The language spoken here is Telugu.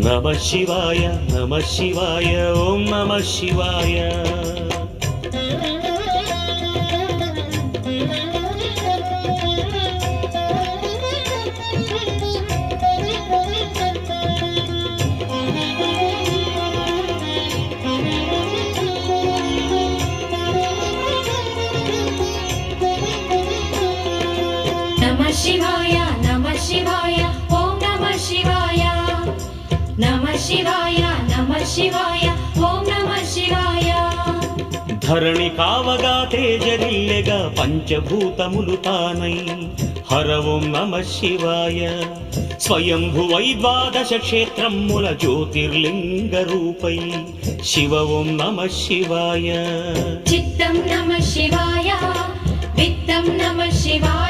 నమః శివాయ నమః శివాయ ఓం నమః శివాయ. నమః శివాయ నమః శివాయ ఓం నమః శివాయ. నమః శివాయ నమః శివాయ ఓం నమః శివాయ. ధరణి కావగా తేజరిల్లెగా పంచభూతములు తానై హర ఓం నమః శివాయ. స్వయంభువై ద్వాదశ క్షేత్రముల జ్యోతిర్లింగ రూపై శివ ఓం నమః శివాయ. చిత్తం నమః శివాయ విత్తం నమః శివాయ